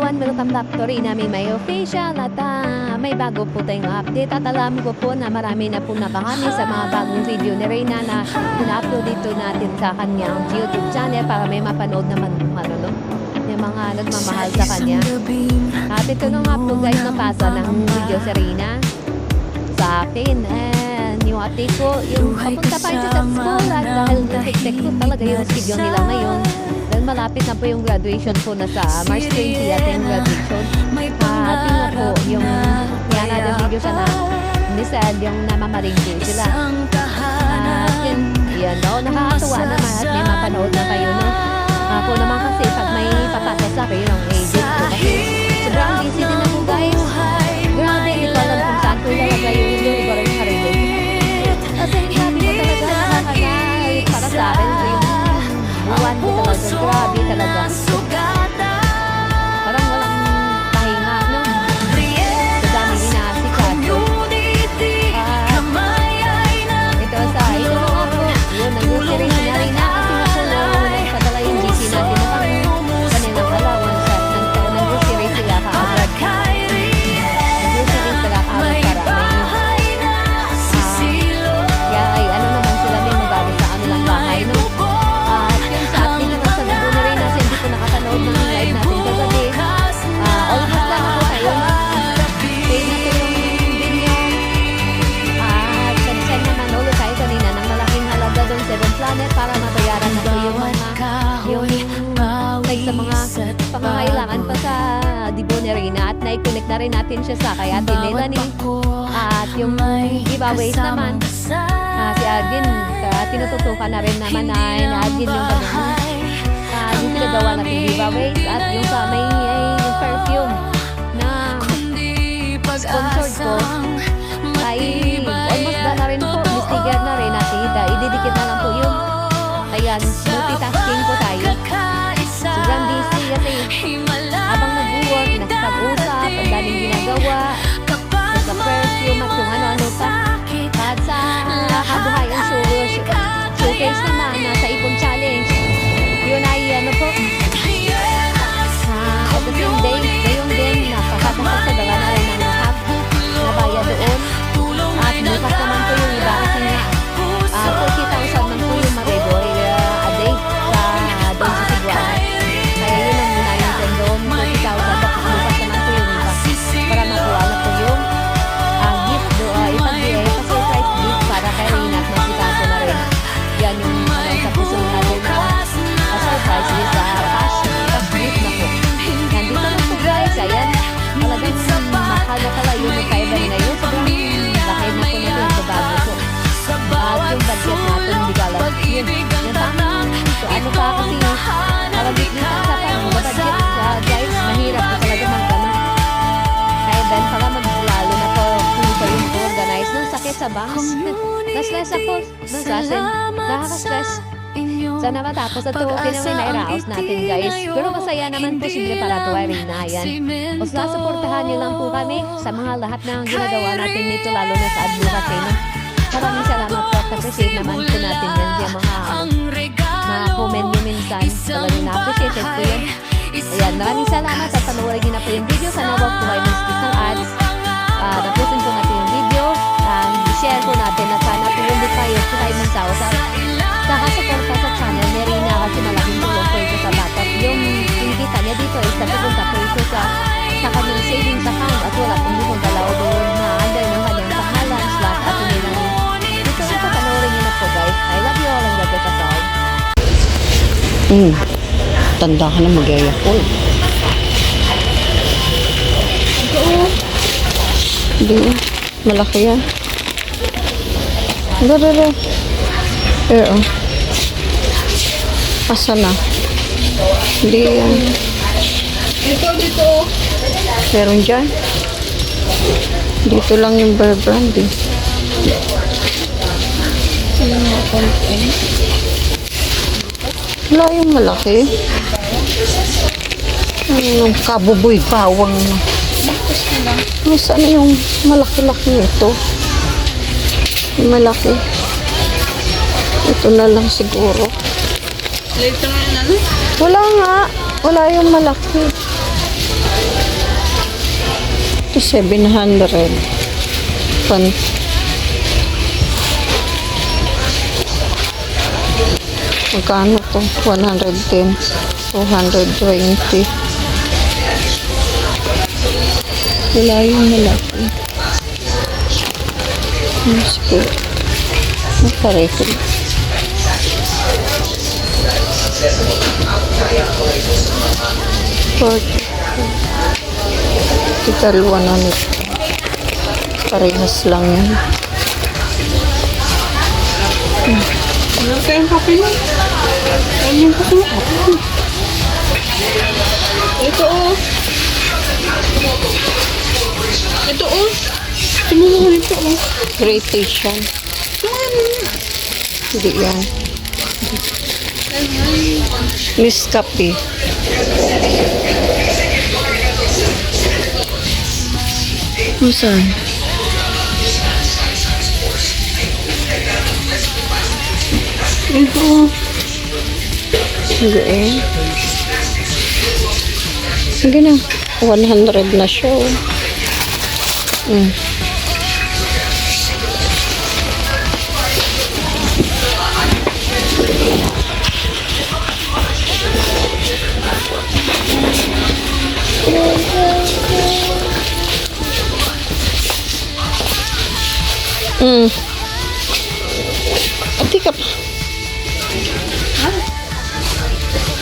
everyone, welcome back to Rina May Official at may bago po tayong update at alam ko po na marami na po nakakami sa mga bagong video ni Rina na ina-upload dito natin sa kanyang YouTube channel para may mapanood naman yung mga nagmamahal sa kanya. At ito nung upload guys napasa ng video si Rina sa akin and yung update ko yung papunta pa rin sa school at dahil natik-tek ko talaga yung schedule nila ngayon. Malapit na po yung graduation po na sa March 20 ating graduation. Tingnan po yung yan na video siya na nisad yung namamaling po sila. Yan daw, nakakatuwa naman at may mapanood na kayo. No? Ako naman kasi pag may papatas sa kayo ng agent ko kasi sobrang busy din ako guys. Grabe, hindi ko alam kung saan ko ilalagay yung hindi ko rin sarili. Kasi grabe ko talaga nakakanalit para sa akin. Buwan ko talaga, grabe talaga. Parang walang pahinga, no? Sa daming inaasikaso. Ito sa ito nga po. Yun, nag-grocery na rin na kasi nakulong padala yung GC natin na pang kanilang allowance at nag-grocery sila kaagad. Nag-grocery sila kaagad para kaya ay ano naman sila may magalit sa kanilang bahay, no? Para mabayaran na po yung sa mga pangangailangan pa sa Dibo ni Rina at na-connect na rin natin siya sa kay Ate Melanie at yung giveaways naman si Agin tinututukan na rin naman na Agin yung yung pinagawa natin giveaways at yung sa may perfume na sponsored ko ay almost na rin po mistigar na rin natin ididikit na lang po yung ayan, multitasking po tayo sobrang busy kasi habang nag-work, nakapag-usap ang daming ginagawa sa perfume at kung ano-ano pa at sa kabuhayan showcase naman sa Ipon Challenge yun ay ano po at the same day ngayon din napakatapos sa dala na rin ng lahat nabaya doon at bukas naman po yung iba kasi nga 40,000 man po yung maridoy a day sa doon sa Cebuana kaya yun ang muna yung doon 40,000 tapos bukas naman po yung iba para makuha na po yung gift ipa-surprise gift para kay Rina at masikaso na rin yan yung sa puso natin na surprise gift sa cash gift na po nandito na po guys ayan talagang mahal na pala yun yung kaiba na yun sobrang lakay na po na ito yung bago po at yung budget natin hindi galang yun so ano pa kasi kalagit nito sa pang-budget guys mahirap po talaga mag-ano kaya then para maglalo na po kung ito yung organize nung sakit sa bangs na-stress ako nakaka-stress sana matapos at tuwagin naman na i-raos natin guys pero masaya naman posible para tuwarin na yan o suportahan nyo lang po kami sa mga lahat ng ginagawa natin nito lalo na sa advocacy no? Maraming salamat po at appreciate naman po natin yan yung mga comment nyo minsan talagang na-appreciated po yan ayan maraming salamat at panoorin nyo na po yung video sana wag po kayo mag-skip ng ads napusin po natin yung video and i-share po natin at sana po hindi kayo mansaw sa nakasuporta sa channel ni Rina kasi malaking tulong po ito sa bata yung kita niya dito is napupunta po ito sa kanyang savings account at wala pong bukong dalaw doon na under ng kanyang pangalan slash at nila ito panoorin niyo na po guys I love you all and God bless us all tanda ka na mag-aya ko hindi malaki yan asa na hindi yan dito meron dyan dito lang yung Bear Brand wala yung malaki yung kabuboy bawang saan yung malaki-laki ito yung malaki ito na lang siguro Later na ano? wala nga wala yung malaki Ito 700. Pan. Magkano to? 110. 220. Wala yung malaki. Sige. Magpareho. Dalawa na nito. Parehas lang yan. Ano kayong kape mo? Ano yung kape mo? Ito oh. Ito oh. Tumulong ito oh. British yan. Hindi yan. Nescafe. Saan? Ito oh. Hindi eh. Sige na. 100 na siya. Mm. Mm. Ati ka pa.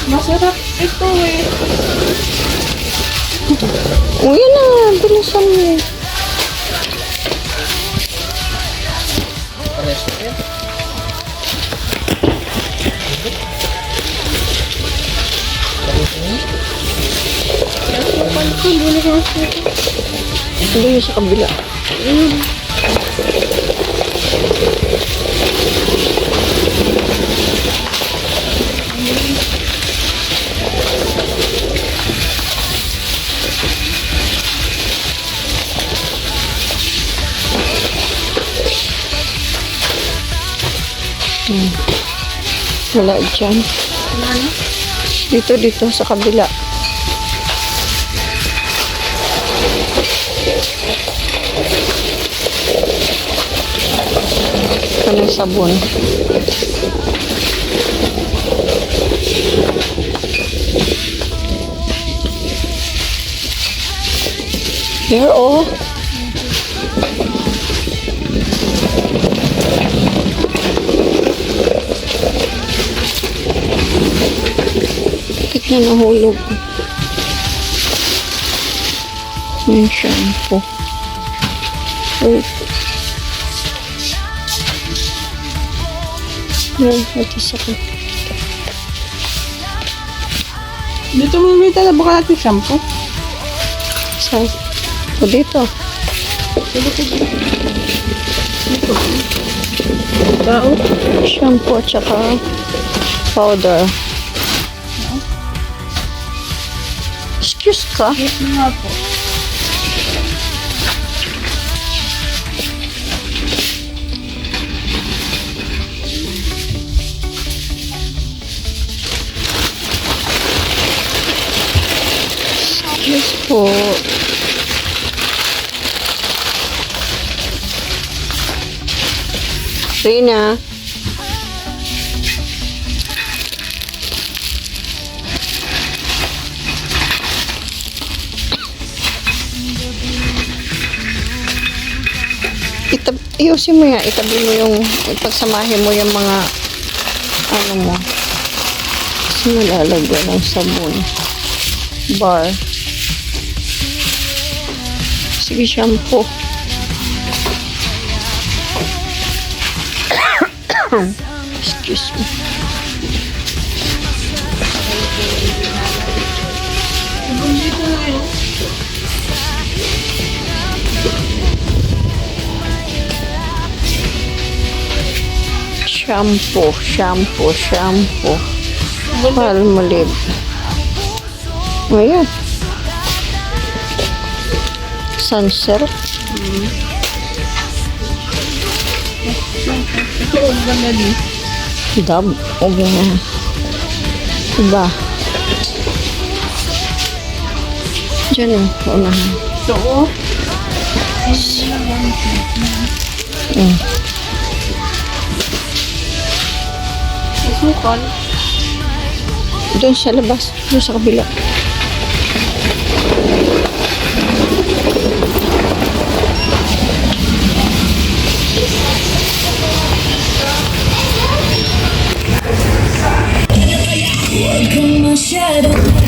Masarap ito eh. O yan na. Bilisan mo. Hindi sa kabila. Wala dyan. Dito sa kabila. Anong sabon? Here, oh. Bakit na nahulog? Yung shampoo. Wait. Yan, ito sa ko. Dito mo may talaga natin shampoo. Sa o dito. Tao. Shampoo at saka powder. Excuse ka? Yes nga po. Excuse po. Rina. Iyusin mo yan. Itabi mo yung, ipagsamahin mo yung mga, ano mo. Kasi malalagyan ng sabon. Bar. Sige, shampoo. Excuse me. Dito na yun. Shampoo. Palmolive. Ayan. Sunsilk. Ito ang ganda din. Dab. O na. Diba? Diyan o. Unahan. Ito oh. Mm. Sukal. Doon sa labas, doon sa kabila. Huwag kang masyadong